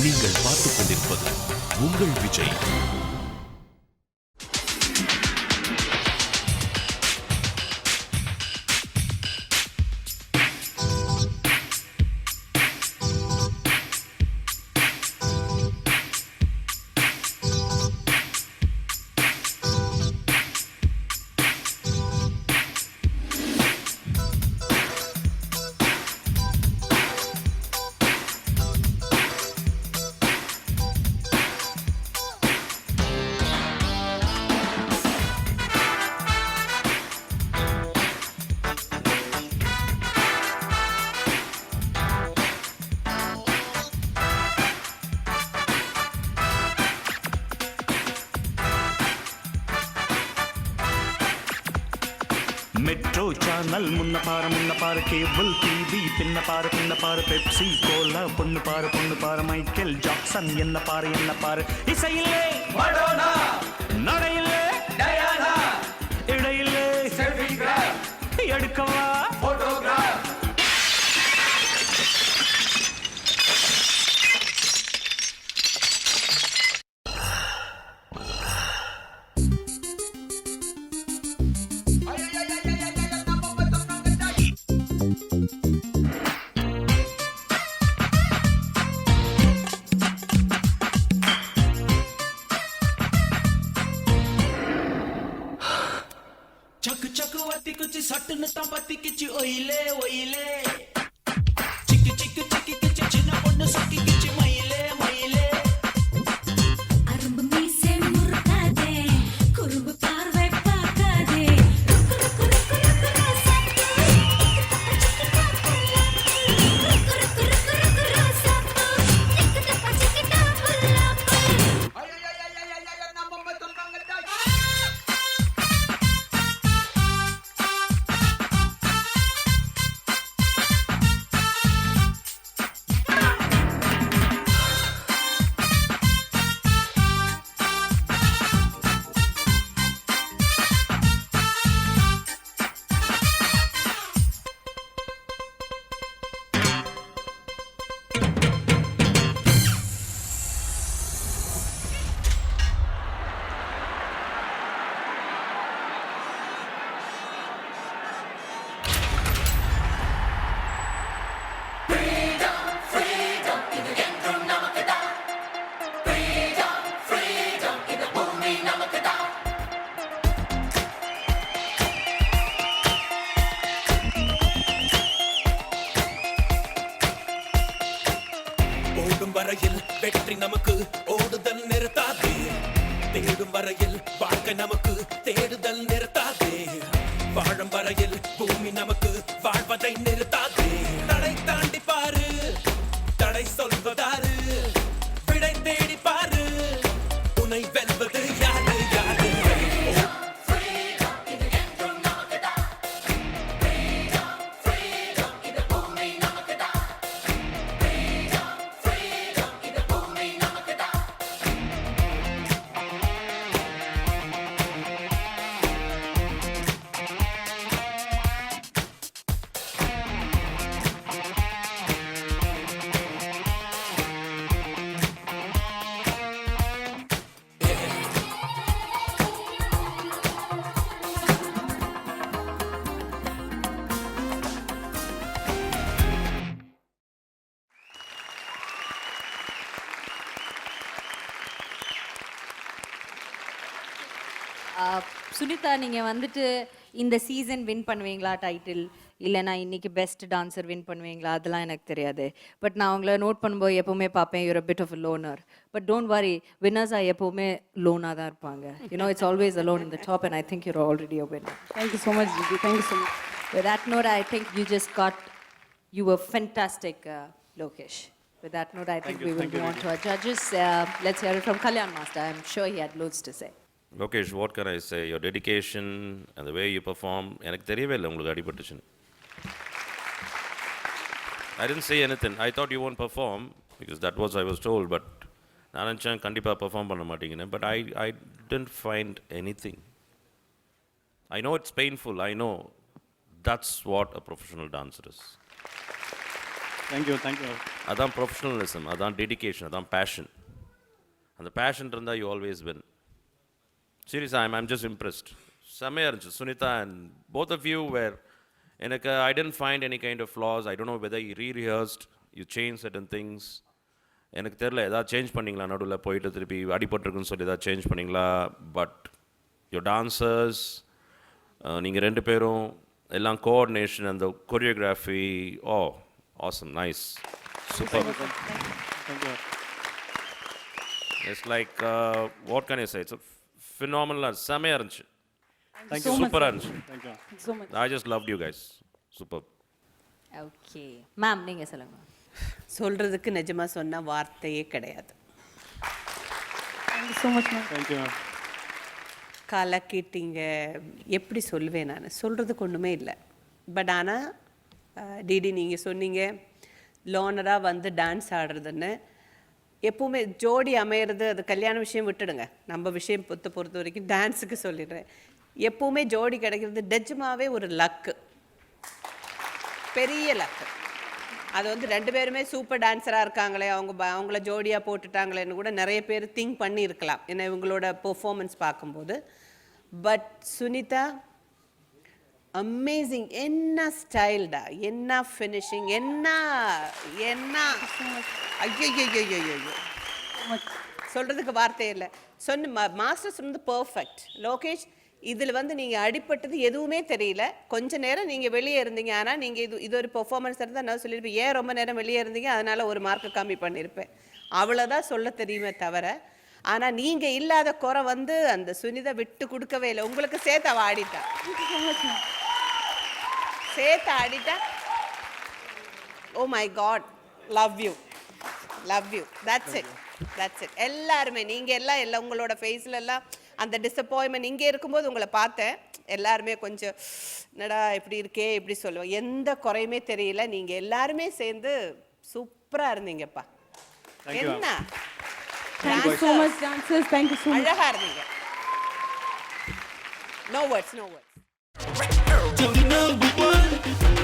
நீங்கள் பார்த்துக் கொண்டிருப்பது உங்கள் விஜய். மெட்ரோ சேனல் முன்ன பாரு கேபிள் டிவி பின்ன பாரு பெப்சி கோலா பொண்ணு பாரு மைக்கேல் ஜாக்சன் என்ன பாரு இசையிலே மடோனா நடையிலே டயானா இடையிலே செல்ஃபி கிராப் எடுக்கவா போட்டோகிராஃப். चक वती कुछ सटन तपति किच ओइले ओइले चिक चिक चिक किच चिना பொண்ணு சொக்கி கிச் மயிலே மயிலே அரும்பு மீசை முறுக்காதே குறும்பு பார்வை பார்க்காதே ருக்கு ருக்கு ரோசாப்பூ சிக்கிட்டா புல்லாப்பூ. ஓடும் வரையில் வெற்றி நமக்கு ஓடுதல் நிறுத்தாதே, தேடும் வரையில் வாழ்க்கை நமக்கு தேடுதல் நிறுத்தாதே, வாழும் வரையில் பூமி நமக்கு வாழ்வதை நிறுத்தாதே. தடை தாண்டி பாரு, தடை சொல்வதாரு, விடை தேடி பாரு, உன்னை வெல்வது யாரு யாரு. சுனிதா, நீங்கள் வந்துட்டு இந்த சீசன் வின் பண்ணுவீங்களா டைட்டில், இல்லைனா இன்னைக்கு பெஸ்ட் டான்சர் வின் பண்ணுவீங்களா, அதெல்லாம் எனக்கு தெரியாது. பட் நான் உங்களை நோட் பண்ணும்போது எப்போவுமே பார்ப்பேன், you're a bit of a loner. But don't worry, வின்னர்ஸாக எப்போவுமே லோனாக தான் இருப்பாங்க. You know it's always alone in the top and I think you're already a winner. Thank you so much Gigi, thank you so much. With that note, I think you were fantastic, Lokesh. With that note, I think we will move on to our judges. Let's hear it from Kalyan Master. I'm sure he had loads to say. Lokesh, what can I say? Your dedication and the way you perform, எனக்கு தெரியவே இல்லை உங்களுக்கு அடிபட்டுச்சுன்னு. I didn't say anything. I thought you won't perform because that was I was told, but நான் நினச்சேன் கண்டிப்பாக perform பண்ண மாட்டீங்கன்னு. But I didn't find anything. I know it's painful. I know that's what a professional dancer is. Thank you அதான் professionalism, அதான் dedication, அதான் passion. அந்த passion இருந்தால் யூ ஆல்வேஸ் வின். சீரியஸாக ஐம் ஜஸ்ட் இம்ப்ரெஸ்ட். செம்மையாக இருந்துச்சு Sunitha. And both of you were எனக்கு I didn't find any kind of flaws. I don't know whether you rehearsed, you change certain things. எனக்கு தெரில ஏதாவது சேஞ்ச் பண்ணிங்களா, நடுவில் போயிட்டு திருப்பி அடிபட்டிருக்குன்னு சொல்லி ஏதாவது சேஞ்ச் பண்ணிங்களா. பட் யோர் டான்சர்ஸ், நீங்கள் 2 பேரும் எல்லாம் கோஆர்டினேஷன், அந்த choreography, oh awesome, nice, super. It's like what can I say, it's ஃபினாமினலாக செமையாக இருந்துச்சு, சூப்பராக இருந்துச்சு. So much. I just loved you guys. Super. Okay ma'am நீங்கள் சொல்லுங்கள். சொல்கிறதுக்கு நிஜமாக சொன்னால் வார்த்தையே கிடையாது. Thank you so much, ma'am. Thank you ma'am. கலக்கிட்டீங்க, எப்படி சொல்லுவேன் நான், சொல்கிறதுக்கு ஒன்றுமே இல்லை. பட் ஆனால் டிடி நீங்கள் சொன்னீங்க லோனராக வந்து டான்ஸ் ஆடுறதுன்னு. எப்போவுமே ஜோடி அமையிறது, அது கல்யாண விஷயம் விட்டுடுங்க, நம்ம விஷயம் பொறுத்த வரைக்கும் டான்ஸுக்கு சொல்லிடுறேன். எப்போவுமே ஜோடி கிடைக்கிறது நிஜமாவே ஒரு லக்கு, பெரிய லக்கு. அது வந்து 2 பேருமே சூப்பர் டான்ஸராக இருக்காங்களே, அவங்கள ஜோடியாக போட்டுட்டாங்களேன்னு கூட நிறைய பேர் திங்க் பண்ணியிருக்கலாம் ஏன்னா இவங்களோட பெர்ஃபார்மன்ஸ் பார்க்கும்போது. பட் சுனிதா அமேசிங், என்ன ஸ்டைல்டா, என்ன ஃபினிஷிங், என்ன ஐயோ சொல்கிறதுக்கு வார்த்தையே இல்லை. மாஸ்டர் சொன்னது பர்ஃபெக்ட். லோகேஷ், இதில் வந்து நீங்கள் அடிப்பட்டது எதுவுமே தெரியல. கொஞ்ச நேரம் நீங்கள் வெளியே இருந்தீங்க, ஆனால் நீங்கள் இது ஒரு பெர்ஃபார்மன்ஸ் இருந்தால் நான் சொல்லியிருப்பேன், ஏன் ரொம்ப நேரம் வெளியே இருந்தீங்க, அதனால் ஒரு மார்க்கு கம்மி பண்ணியிருப்பேன். அவ்வளோதான் சொல்ல தெரியுமே தவிர, ஆனால் நீங்கள் இல்லாத குறை வந்து அந்த சுனிதா விட்டு கொடுக்கவே இல்லை. உங்களுக்கு சேர்த்து அவள் ஆடிட்டா, சேர்த்து ஆடிட்டா. Oh my God, love you, that's it. எல்லாருமே நீங்கள் எல்லாம் உங்களோட ஃபேஸில் எல்லாம் அந்த டிசப்பாயின்மெண்ட் இங்கே இருக்கும்போது உங்களை பார்த்தேன். எல்லாருமே கொஞ்சம் என்னடா இப்படி இருக்கே இப்படி சொல்லுவோம், எந்த குறையுமே தெரியல. நீங்கள் எல்லாருமே சேர்ந்து சூப்பராக இருந்தீங்கப்பா. என்ன Thank you so much, dancers. Thank you so much. அழகா இருந்தீங்க. No words. Jody number 1.